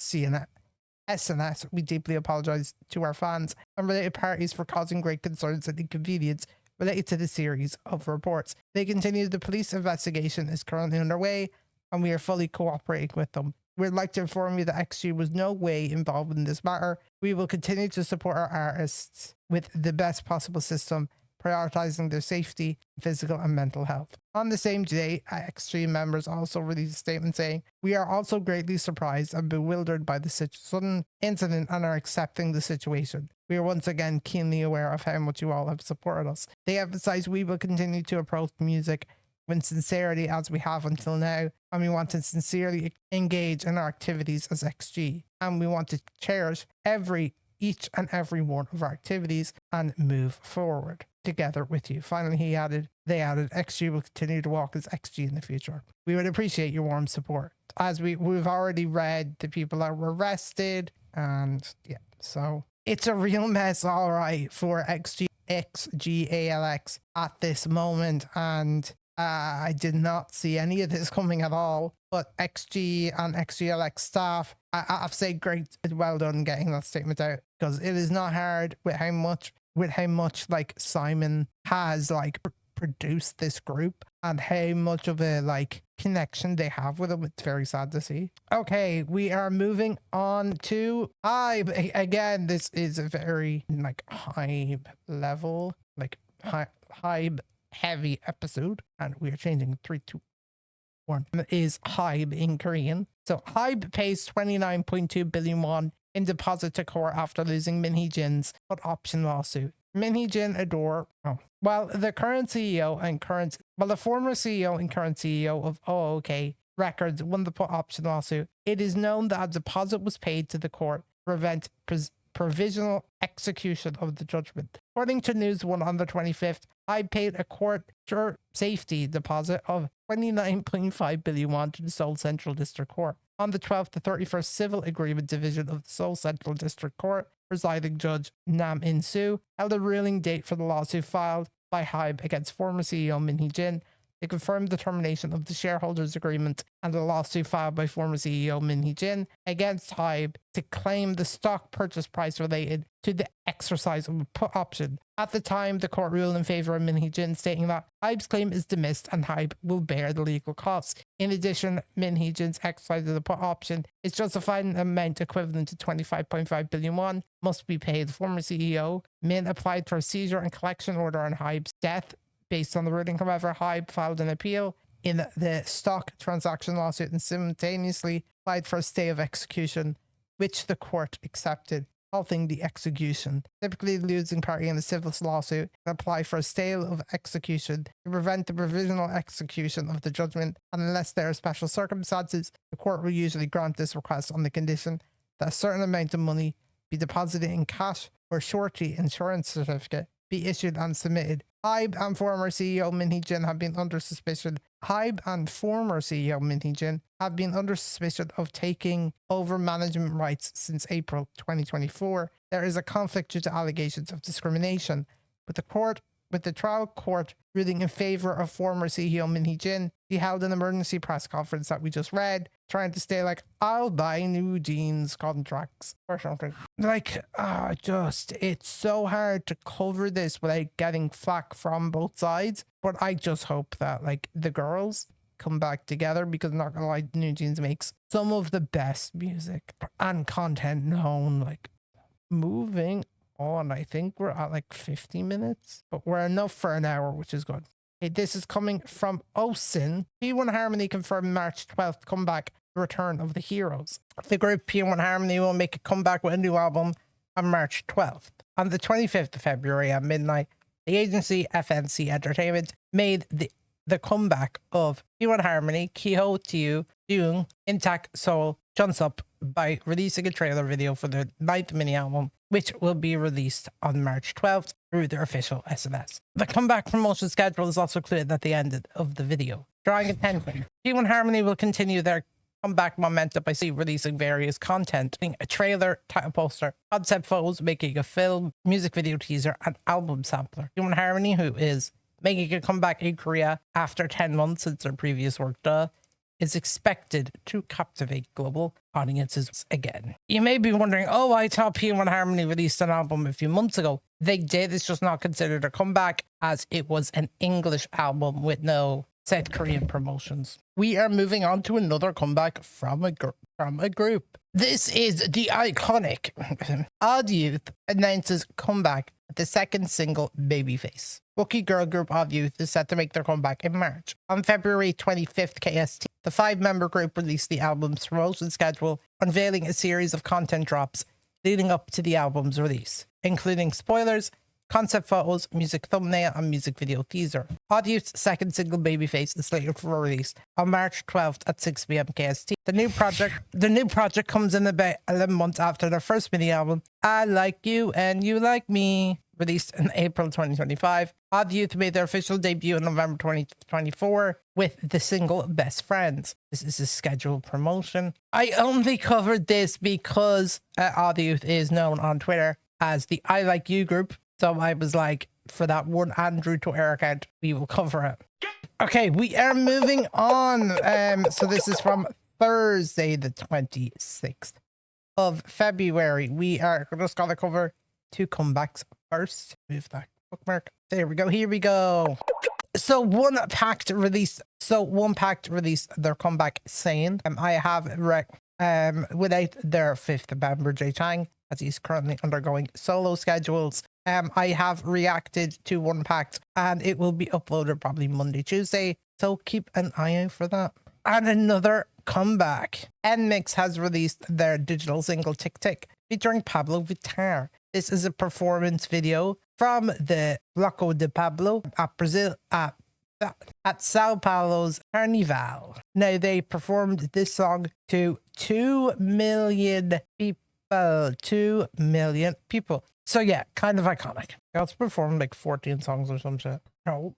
SNS, we deeply apologize to our fans and related parties for causing great concerns and inconvenience related to the series of reports. They continue, the police investigation is currently underway and we are fully cooperating with them. We'd like to inform you that XG was no way involved in this matter. We will continue to support our artists with the best possible system, prioritizing their safety, physical and mental health. On the same day, XG members also released a statement saying, "We are also greatly surprised and bewildered by the sudden incident and are accepting the situation. We are once again keenly aware of how much you all have supported us." They emphasize, "We will continue to approach music with sincerity as we have until now, and we want to sincerely engage in our activities as XG, and we want to cherish each and every one of our activities and move forward together with you." Finally, they added, "XG will continue to walk as XG in the future. We would appreciate your warm support." As we've already read the people that were arrested, and yeah, so it's a real mess, all right, for XGALX at this moment, and I did not see any of this coming at all. But XG and XGLX staff, I've said great, well done getting that statement out, because it is not hard with how much like Simon has like produced this group and how much of a like connection they have with him. It's very sad to see. Okay, we are moving on to HYBE. Again, this is a very like HYBE level, like HYBE heavy episode, and we are changing 3, 2, 1. It is HYBE in Korean. So HYBE pays 29.2 billion won in deposit to court after losing Hee-Jin's put option lawsuit. Hee-Jin adore. Oh. Well, the former CEO and current CEO of I.O.I Records won the put option lawsuit. It is known that a deposit was paid to the court to prevent provisional execution of the judgment. According to News One on the 25th, HYBE paid a court safety deposit of 29.5 billion won to the Seoul Central District Court. On the 12th, the 31st Civil Agreement Division of the Seoul Central District Court, presiding judge Nam In-soo, held a ruling date for the lawsuit filed by HYBE against former CEO Min Hee-Jin. They confirmed the termination of the shareholders' agreement and the lawsuit filed by former CEO Min Hee-Jin against HYBE to claim the stock purchase price related to the exercise of a put option. At the time, the court ruled in favor of Min Hee-Jin, stating that HYBE's claim is dismissed and HYBE will bear the legal costs. In addition, Min Hee-Jin's exercise of the put option is justified in an amount equivalent to 25.5 billion won must be paid. Former CEO Min applied for a seizure and collection order on HYBE's death. Based on the ruling, however, HYBE filed an appeal in the stock transaction lawsuit and simultaneously applied for a stay of execution, which the court accepted, halting the execution. Typically, the losing party in a civil lawsuit can apply for a stay of execution to prevent the provisional execution of the judgment, and unless there are special circumstances, the court will usually grant this request on the condition that a certain amount of money be deposited in cash or surety insurance certificate be issued and submitted. HYBE and former CEO Min Hee-Jin have been under suspicion. HYBE and former CEO Min Hee-Jin have been under suspicion of taking over management rights since April 2024. There is a conflict due to allegations of discrimination, but the trial court ruling in favor of former CEO Min Hee-Jin. He held an emergency press conference that we just read, trying to stay like, I'll buy new jeans contracts or something. Like, it's so hard to cover this without getting flack from both sides. But I just hope that like the girls come back together, because I'm not gonna lie, New Jeans makes some of the best music and content known. Like, moving on, I think we're at like 50 minutes, but we're enough for an hour, which is good. Okay, this is coming from Osin. P1 Harmony confirmed March 12th comeback, the return of the heroes. The group P1 Harmony will make a comeback with a new album on March 12th. On the 25th of February at midnight, the agency FNC Entertainment made the comeback of P1 Harmony, Kiho Tiu, Jung, Intact Soul, Junsup by releasing a trailer video for their 9th mini album, which will be released on March 12th through their official SNS. The comeback promotion schedule is also included at the end of the video. Drawing attention, P1 Harmony will continue their comeback momentum by releasing various content, including a trailer, title poster, concept photos, making a film, music video teaser, and album sampler. P1 Harmony, who is making a comeback in Korea after 10 months since their previous work, is expected to captivate global audiences again. You may be wondering, oh, I thought P1 Harmony released an album a few months ago. They did. It's just not considered a comeback, as it was an English album with no set Korean promotions. We are moving on to another comeback from a group. This is the iconic Odd Youth announces comeback with the second single, Babyface. Rookie girl group Odd Youth is set to make their comeback in March. On February 25th KST, the 5-member group released the album's promotion schedule, unveiling a series of content drops leading up to the album's release, including spoilers, concept photos, music thumbnail, and music video teaser. Odd Youth's second single, Babyface, is slated for release on March 12th at 6 p.m. KST. The new project comes in about 11 months after their first mini album, I Like You and You Like Me, released in April 2025. Odd Youth made their official debut in November 2024 with the single Best Friends. This is a scheduled promotion. I only covered this because Odd Youth is known on Twitter as the I Like You group. So I was like, for that one Andrew Twitter account, we will cover it. Okay, we are moving on. So this is from Thursday, the 26th of February. We are just going to cover 2 comebacks first. Move that bookmark. There we go. Here we go. So One Pact released their comeback, Sane. I have without their 5th member, Jae Chang, as he's currently undergoing solo schedules. I have reacted to One Pact, and it will be uploaded probably Monday, Tuesday. So keep an eye out for that. And another comeback. NMIX has released their digital single Tick Tick, featuring Pablo Vittar. This is a performance video from the Bloco de Pablo at at Sao Paulo's Carnival. Now, they performed this song to 2 million people. 2 million people. So yeah, kind of iconic. They also performed like 14 songs or some shit. No.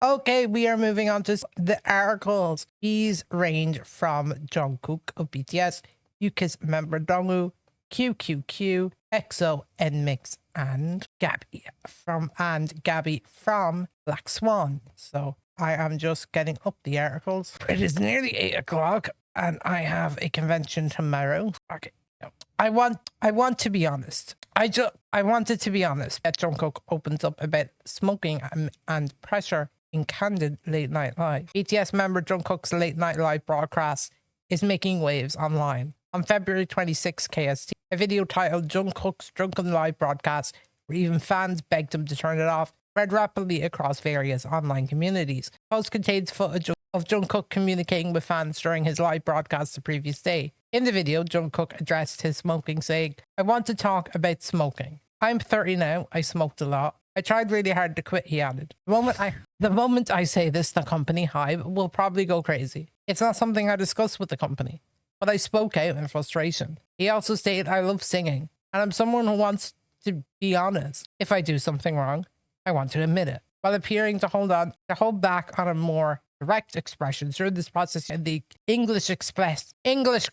Okay, we are moving on to the articles. These range from Jungkook of BTS, UKIS member Dongwoo, QQQ, EXO, NMIX, and Gabby from Black Swan. So I am just getting up the articles. It is nearly 8 o'clock and I have a convention tomorrow. Okay. I want to be honest. I wanted to be honest. That Jungkook opens up about smoking and pressure in Candid Late Night Live. BTS member Jungkook's Late Night Live broadcast is making waves online. On February 26 KST, a video titled Jungkook's Drunken Live broadcast, where even fans begged him to turn it off, spread rapidly across various online communities. The post contains footage of Jungkook communicating with fans during his live broadcast the previous day. In the video, Jungkook addressed his smoking, saying, "I want to talk about smoking. I'm 30 now. I smoked a lot. I tried really hard to quit," he added. The moment I say this, the company HYBE will probably go crazy. It's not something I discussed with the company, but I spoke out in frustration. He also stated, "I love singing, and I'm someone who wants to be honest. If I do something wrong, I want to admit it," while appearing to hold back on a more direct expression through this process in the English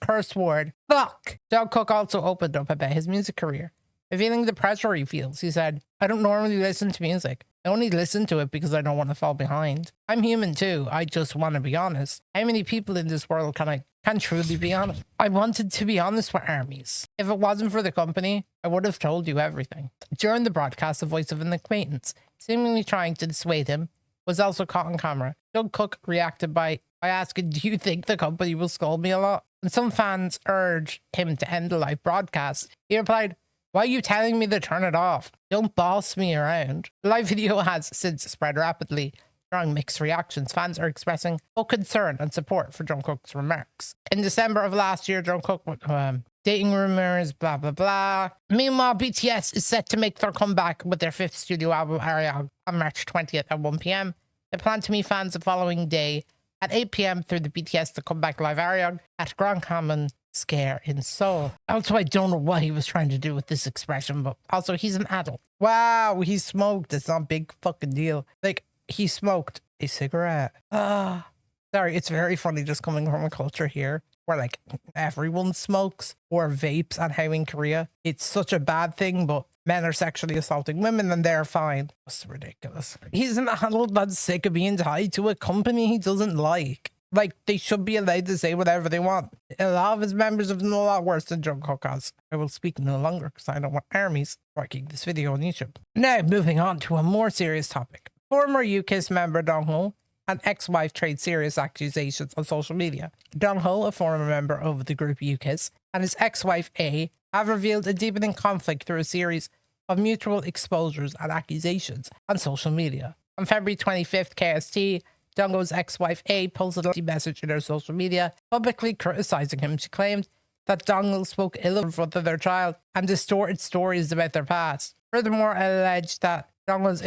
curse word fuck. Jungkook also opened up about his music career, revealing the pressure he feels. He said, "I don't normally listen to music. I only listen to it because I don't want to fall behind. I'm human too. I just want to be honest. How many people in this world can truly be honest? I wanted to be honest with armies. If it wasn't for the company, I would have told you everything." During the broadcast, the voice of an acquaintance, seemingly trying to dissuade him, was also caught on camera. Jungkook reacted by asking, "Do you think the company will scold me a lot?" When some fans urged him to end the live broadcast, he replied, "Why are you telling me to turn it off? Don't boss me around." The live video has since spread rapidly, drawing mixed reactions. Fans are expressing both concern and support for Jungkook's remarks. In December of last year, Jungkook dating rumors, blah blah blah. Meanwhile, BTS is set to make their comeback with their 5th studio album I.O.I on March 20th at 1 p.m. They plan to meet fans the following day at 8 p.m. through the BTS The Comeback Live I.O.I at Grand Common Square in Seoul. Also, I don't know what he was trying to do with this expression, but also he's an adult. Wow, he smoked. It's not a big fucking deal. Like, he smoked a cigarette. Sorry, it's very funny just coming from a culture here where like everyone smokes or vapes, and how in Korea it's such a bad thing, but men are sexually assaulting women and they're fine. It's ridiculous. He's an adult that's sick of being tied to a company he doesn't like. Like, they should be allowed to say whatever they want. A lot of his members have done a lot worse than Jungkook has. I will speak no longer because I don't want armies striking this video on YouTube. Now, moving on to a more serious topic. Former UKIS member Dongho and ex-wife trade serious accusations on social media. Dongho, a former member of the group UKIS, and his ex-wife A have revealed a deepening conflict through a series of mutual exposures and accusations on social media. On February 25th KST, Dongho's ex-wife A posted a message in her social media, publicly criticizing him. She claimed that Dongho spoke ill of their child and distorted stories about their past. Furthermore, alleged that Dongho's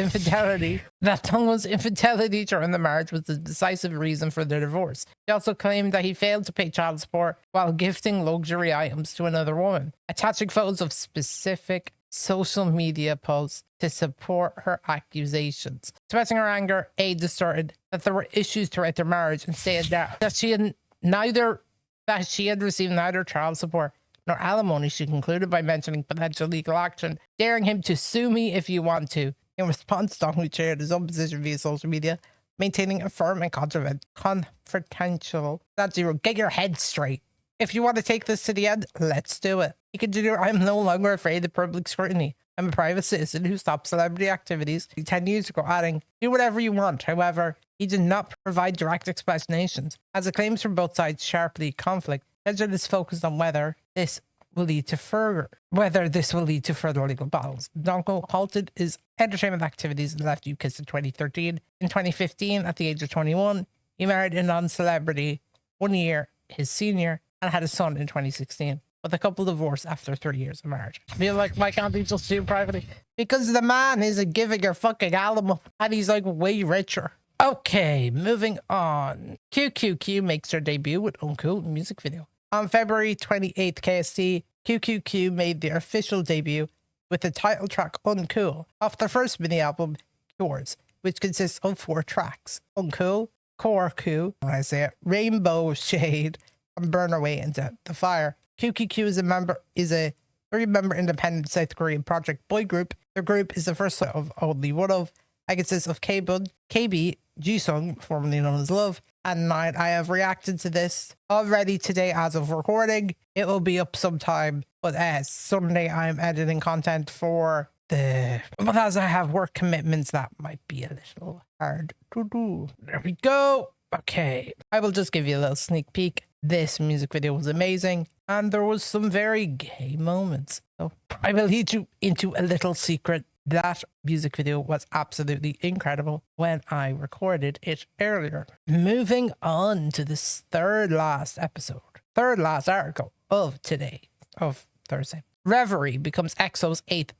infidelity during the marriage was the decisive reason for their divorce. He also claimed that he failed to pay child support while gifting luxury items to another woman, attaching photos of specific social media posts to support her accusations. Expressing her anger, A distorted that there were issues throughout their marriage and stated that she had received neither child support nor alimony. She concluded by mentioning potential legal action, daring him to "sue me if you want to." In response, Dongho shared his own position via social media, maintaining a firm and confrontational. That's zero. Get your head straight. If you want to take this to the end, let's do it. He continued, "I am no longer afraid of public scrutiny. I'm a private citizen who stopped celebrity activities 10 years ago," adding, "Do whatever you want." However, he did not provide direct explanations, as the claims from both sides sharply conflict. Attention is focused on whether this will lead to further legal battles. Dongho halted his entertainment activities and left UKIS in 2013. In 2015, at the age of 21, he married a non-celebrity 1 year his senior and had a son in 2016. But the couple divorced after 3 years of marriage. I feel like, why can't they just sue privately? Because the man isn't giving her fucking alimony and he's like way richer. Okay, moving on. QQQ makes their debut with Uncool music video. On February 28th KST, QQQ made their official debut with the title track Uncool off their first mini album, Yours, which consists of 4 tracks: Uncool, Korku, Rainbow Shade, and Burn Away into the Fire. QQQ is a 3-member independent South Korean project boy group. Their group is the first of only one of. It consists of K-Bud, KB, Jisung, formerly known as Love, and Nine. I have reacted to this already today as of recording. It will be up sometime, but Sunday I'm editing content for the... But as I have work commitments, that might be a little hard to do. There we go. Okay, I will just give you a little sneak peek. This music video was amazing, and there was some very gay moments. So I will lead you into a little secret. That music video was absolutely incredible when I recorded it earlier. Moving on to this third last article of today, of Thursday. Reverie becomes EXO's 8th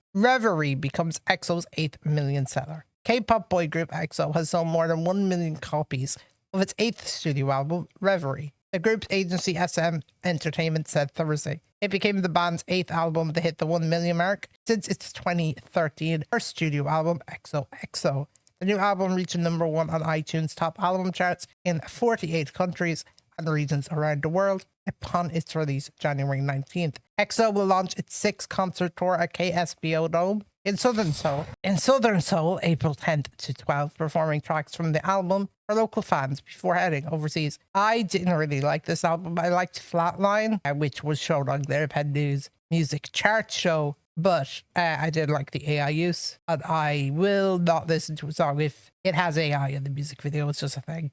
million seller. K-pop boy group EXO has sold more than 1 million copies of its 8th studio album, Reverie. The group's agency SM Entertainment said Thursday. It became the band's 8th album to hit the 1 million mark since its 2013 first studio album, XOXO. The new album reached #1 on iTunes top album charts in 48 countries and regions around the world upon its release January 19th. EXO will launch its 6th concert tour at KSBO Dome in Southern Seoul, April 10th to 12th, performing tracks from the album for local fans before heading overseas. I didn't really like this album. I liked Flatline, which was shown on Glitterpen News music chart show, but I did like the HIATUS, and I will not listen to a song if it has AI in the music video. It's just a thing.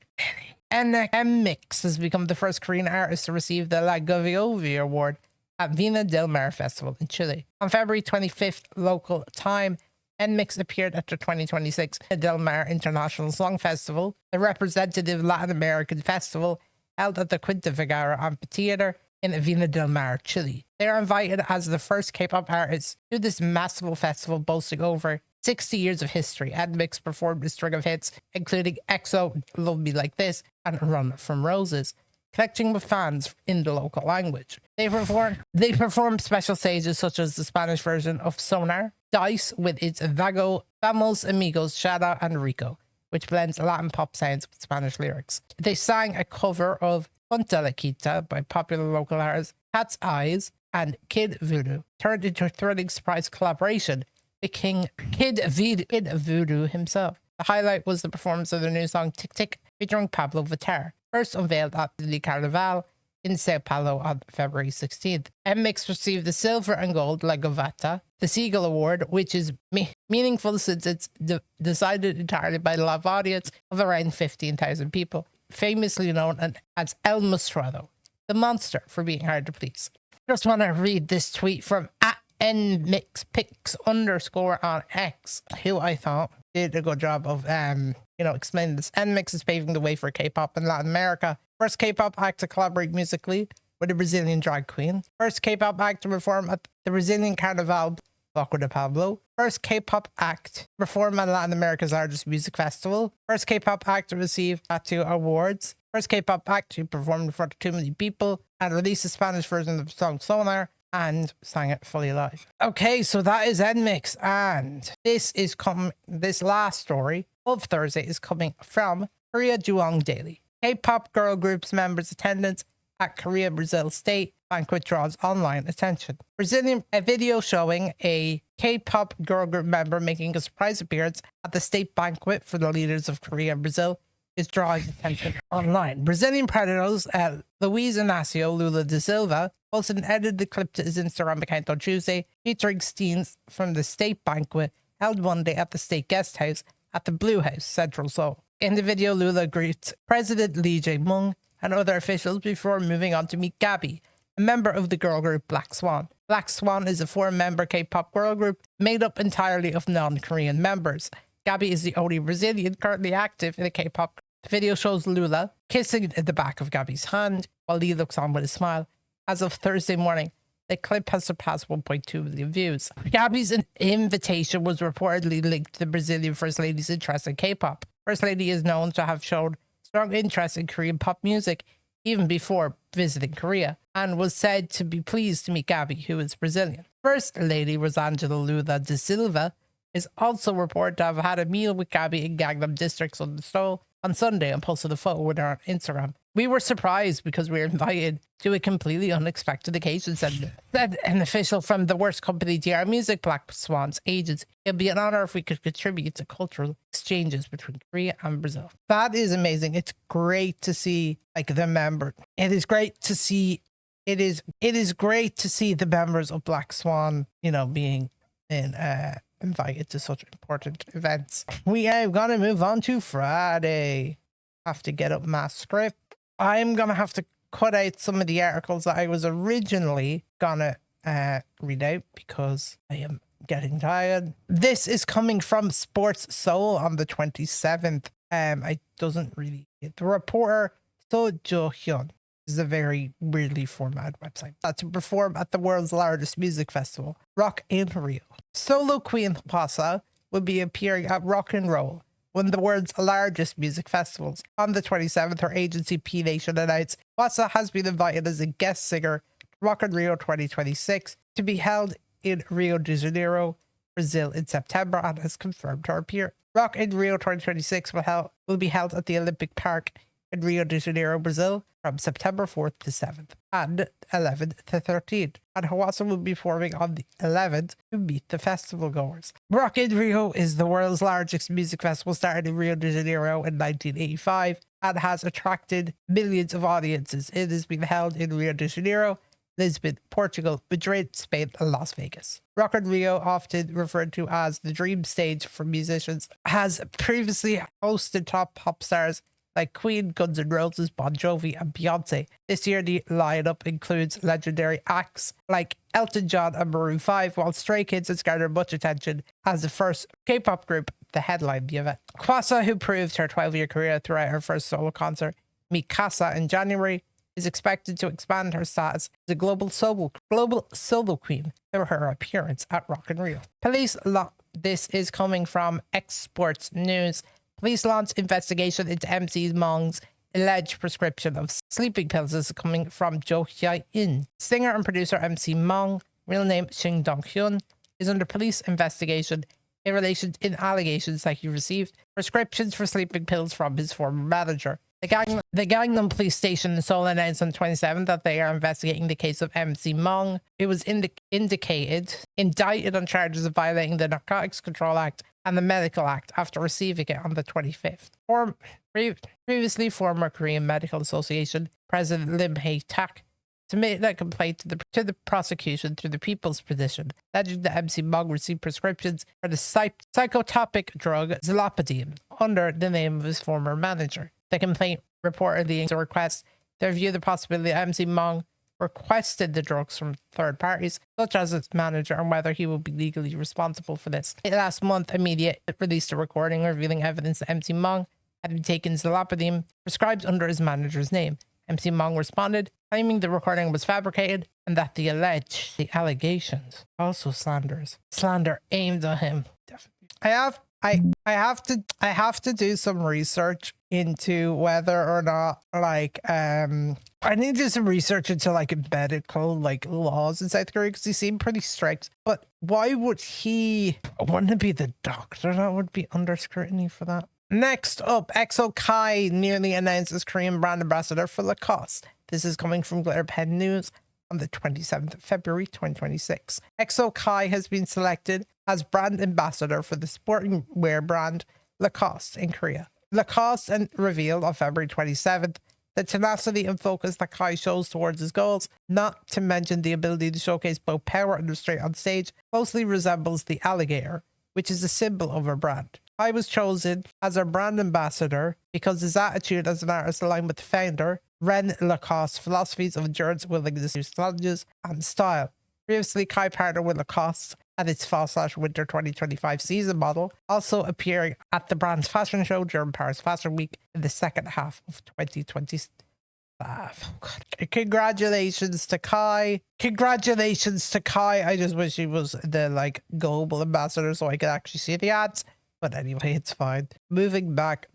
And M-Mix has become the first Korean artist to receive the La Goviovi Award at Vina del Mar Festival in Chile. On February 25th local time, M-Mix appeared at the 2026 Del Mar International Song Festival, the representative Latin American festival held at the Quinta Vergara Amphitheater in Vina del Mar, Chile. They are invited as the first K-pop artists to this massive festival boasting over 60 years of history. M-Mix performed a string of hits, including EXO, Love Me Like This, and Run From Roses, connecting with fans in the local language. They performed special stages such as the Spanish version of Sonar, Dice with its Vago, Vamos Amigos, Shada, and Rico, which blends Latin pop sounds with Spanish lyrics. They sang a cover of Punta La Quita by popular local artists KATSEYE and Kid Voodoo, turned into a thrilling surprise collaboration with Kid Voodoo himself. The highlight was the performance of their new song Tick Tick featuring Pablo Vittar, first unveiled at the Carnival in Sao Paulo on February 16th. M-Mix received the Silver and Gold La Govata, the Seagull Award, which is meaningful since it's decided entirely by the live audience of around 15,000 people, famously known as El Mostrado, the monster for being hard to please. Just want to read this tweet from @NMixPix_ on X, who I thought did a good job of explaining this. M-Mix is paving the way for K-pop in Latin America. First K-pop act to collaborate musically with a Brazilian drag queen. First K-pop act to perform at the Brazilian Carnival, Bloco de Pablo. First K-pop act to perform at Latin America's largest music festival. First K-pop act to receive TATU awards. First K-pop act to perform in front of 2 million people and release the Spanish version of the song Sonar and sang it fully live. Okay, so that is M-Mix, and this last story of Thursday is coming from Korea Juwon Daily. K-pop girl group's members' attendance at Korea Brazil State Banquet draws online attention. A video showing a K-pop girl group member making a surprise appearance at the state banquet for the leaders of Korea and Brazil is drawing attention online. Brazilian Predators Luiz Inácio Lula da Silva posted and edited the clip to his Instagram account on Tuesday, featuring scenes from the state banquet held Monday at the state guest house at the Blue House, Central Seoul. In the video, Lula greets President Lee Jae-myung and other officials before moving on to meet Gabby, a member of the girl group Black Swan. Black Swan is a 4-member K-pop girl group made up entirely of non-Korean members. Gabby is the only Brazilian currently active in a K-pop group. The video shows Lula kissing the back of Gabby's hand while Lee looks on with a smile. As of Thursday morning, the clip has surpassed 1.2 million views. Gabby's invitation was reportedly linked to the Brazilian First Lady's interest in K-pop. First Lady is known to have shown strong interest in Korean pop music even before visiting Korea, and was said to be pleased to meet Gabby, who is Brazilian. First Lady Rosângela Lula de Silva is also reported to have had a meal with Gabby in Gangnam District on Seoul on Sunday and posted a photo with her on Instagram. We were surprised because we were invited to a completely unexpected occasion, said an official from the worst company DR Music, Black Swan's agents. It'd be an honor if we could contribute to cultural exchanges between Korea and Brazil. That is amazing. It's great to see like the member. It is great to see. It is great to see the members of Black Swan, you know, being in invited to such important events. We are gonna move on to Friday. Have to get up my script. I'm gonna have to cut out some of the articles that I was originally gonna read out because I am getting tired. This is coming from Sports Seoul on the 27th. I doesn't really get the reporter. So Jo-hyun is a very weirdly formatted website to perform at the world's largest music festival, Rock in Rio. Solo queen Hwasa will be appearing at Rock and Roll, one of the world's largest music festivals. On the 27th, her agency P Nation announced Hwasa has been invited as a guest singer to Rock in Rio 2026 to be held in Rio de Janeiro, Brazil in September, and has confirmed her appearance. Rock in Rio 2026 will be held at the Olympic Park in Rio de Janeiro, Brazil from September 4th to 7th and 11th to 13th. And Hwasa will be performing on the 11th to meet the festival goers. Rock in Rio is the world's largest music festival, started in Rio de Janeiro in 1985 and has attracted millions of audiences. It has been held in Rio de Janeiro, Lisbon, Portugal, Madrid, Spain, and Las Vegas. Rock in Rio, often referred to as the dream stage for musicians, has previously hosted top pop stars like Queen, Guns N' Roses, Bon Jovi, and Beyonce. This year, the lineup includes legendary acts like Elton John and Maroon 5, while Stray Kids has garnered much attention as the first K-pop group to headline the event. Hwasa, who proved her 12-year career throughout her first solo concert, Meet Casa, in January, is expected to expand her status as a global solo queen through her appearance at Rock in Rio. This is coming from Exports News. Police launch investigation into MC Mong's alleged prescription of sleeping pills. This is coming from Jo Hye-in. Singer and producer MC Mong, real name Shin Dong-hyun, is under police investigation in relation to allegations that he received prescriptions for sleeping pills from his former manager. The Gangnam police station in Seoul announced on 27th that they are investigating the case of MC Mong, who was indicted on charges of violating the Narcotics Control Act and the Medical Act after receiving it on the 25th. Previously, former Korean Medical Association President Lim Hae-tak submitted a complaint to the prosecution through the People's Petition, alleging that MC Mong received prescriptions for the psychotropic drug zolpidem under the name of his former manager. The complaint reportedly includes a request to review the possibility that MC Mong requested the drugs from third parties, such as its manager, and whether he will be legally responsible for this. Last month, a media released a recording revealing evidence that MC Mong had been taking zolpidem prescribed under his manager's name. MC Mong responded, claiming the recording was fabricated and that the allegations also slander aimed at him. Definitely. I have to do some research into whether or not I need to do some research into medical laws in South Korea because they seem pretty strict. But why would wouldn't it be the doctor that would be under scrutiny for that? Next up, EXO Kai nearly announced as Korean brand ambassador for Lacoste. This is coming from Glitter Pen News on the 27th of February 2026. EXO Kai has been selected as brand ambassador for the sporting wear brand Lacoste in Korea. Lacoste revealed on February 27th the tenacity and focus that Kai shows towards his goals, not to mention the ability to showcase both power and restraint on stage, closely resembles the alligator, which is a symbol of her brand. Kai was chosen as our brand ambassador because his attitude as an artist aligned with the founder, Ren Lacoste's philosophies of endurance, willingness to challenges, and style. Previously, Kai partnered with Lacoste and its fall/winter 2025 season model, also appearing at the brand's fashion show during Paris Fashion Week in the second half of 2025. Congratulations to Kai. Congratulations to Kai. I just wish he was the global ambassador so I could actually see the ads. But anyway, it's fine. Moving back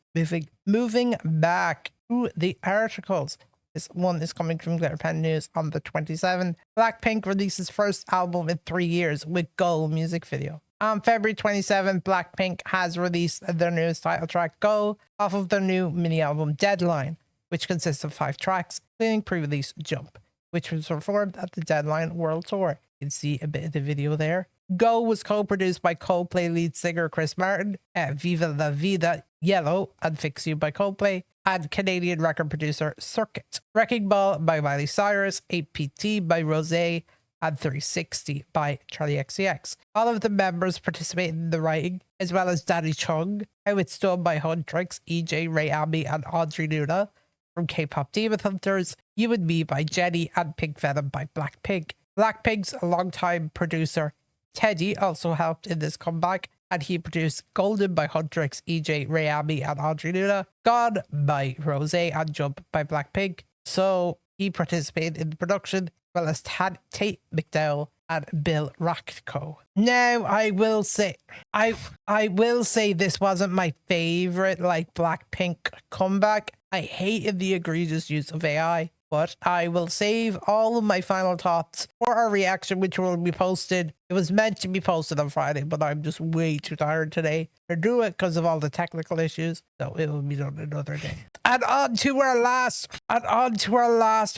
Moving back to the articles. This one is coming from Glitter Pen News on the 27th. Blackpink releases first album in 3 years with Go music video. On February 27th, Blackpink has released their newest title track, Go, off of their new mini album Deadline, which consists of 5 tracks, including pre-release Jump, which was performed at the Deadline World Tour. You can see a bit of the video there. Go was co-produced by Coldplay lead singer Chris Martin, Viva La Vida, Yellow, and Fix You by Coldplay, and Canadian record producer Circuit. Wrecking Ball by Miley Cyrus, APT by Rosé, and 360 by Charlie XCX. All of the members participate in the writing, as well as Danny Chung, How It's Done by Huntrix, EJ, Ray Abbey, and Audrey Luna from K-pop Demon Hunters, You and Me by Jennie, and Pink Venom by Blackpink. Blackpink's longtime producer Teddy also helped in this comeback, and he produced Golden by Huntrix, EJ, Ray Abbey, and Audrey Luna, Gone by Rosé, and Jump by Blackpink. So he participated in the production, as well as Tate McDowell and Bill Rackco. Now, I will say this wasn't my favorite Blackpink comeback. I hated the egregious use of AI, but I will save all of my final thoughts for our reaction, which will be posted. It was meant to be posted on Friday, but I'm just way too tired today to do it because of all the technical issues. So it will be done another day. And on to our last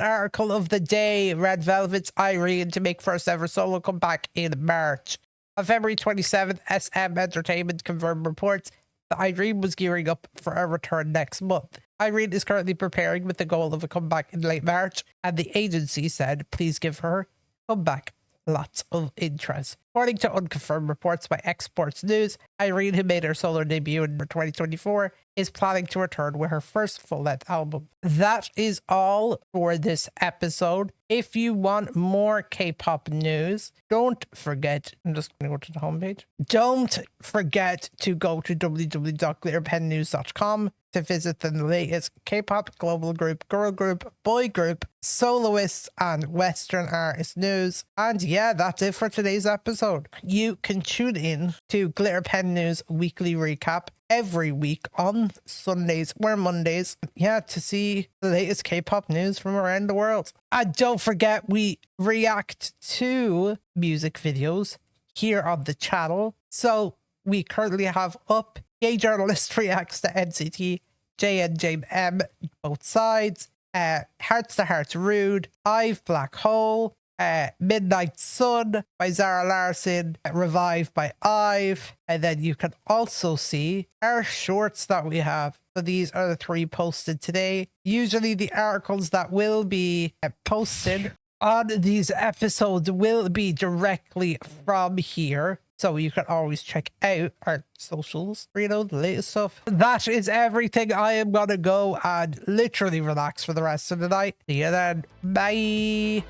article of the day. Red Velvet's Irene to make first ever solo comeback in March. On February 27th, SM Entertainment confirmed reports that Irene was gearing up for a return next month. Irene is currently preparing with the goal of a comeback in late March, and the agency said, please give her comeback lots of interest. According to unconfirmed reports by Exports News, Irene, who made her solo debut in 2024, is planning to return with her first full-length album. That is all for this episode. If you want more K-pop news, don't forget, I'm just going to go to the homepage. Don't forget to go to www.glitterpennews.com to visit the latest Kpop Global Group, girl group, boy group, soloists, and Western artist news. And yeah, that's it for today's episode. You can tune in to Glitter Pen News weekly recap every week on Sundays or Mondays, to see the latest K-pop news from around the world. And don't forget, we react to music videos here on the channel. So we currently have up Gay Journalist Reacts to NCT, JNJM, both sides, Hearts to Hearts Rude, IVE Black Hole, Midnight Sun by Zara Larsson, Revive by IVE, and then you can also see our shorts that we have. So these are the 3 posted today. Usually the articles that will be posted on these episodes will be directly from here. So you can always check out our socials for, the latest stuff. That is everything. I am going to go and literally relax for the rest of the night. See you then. Bye.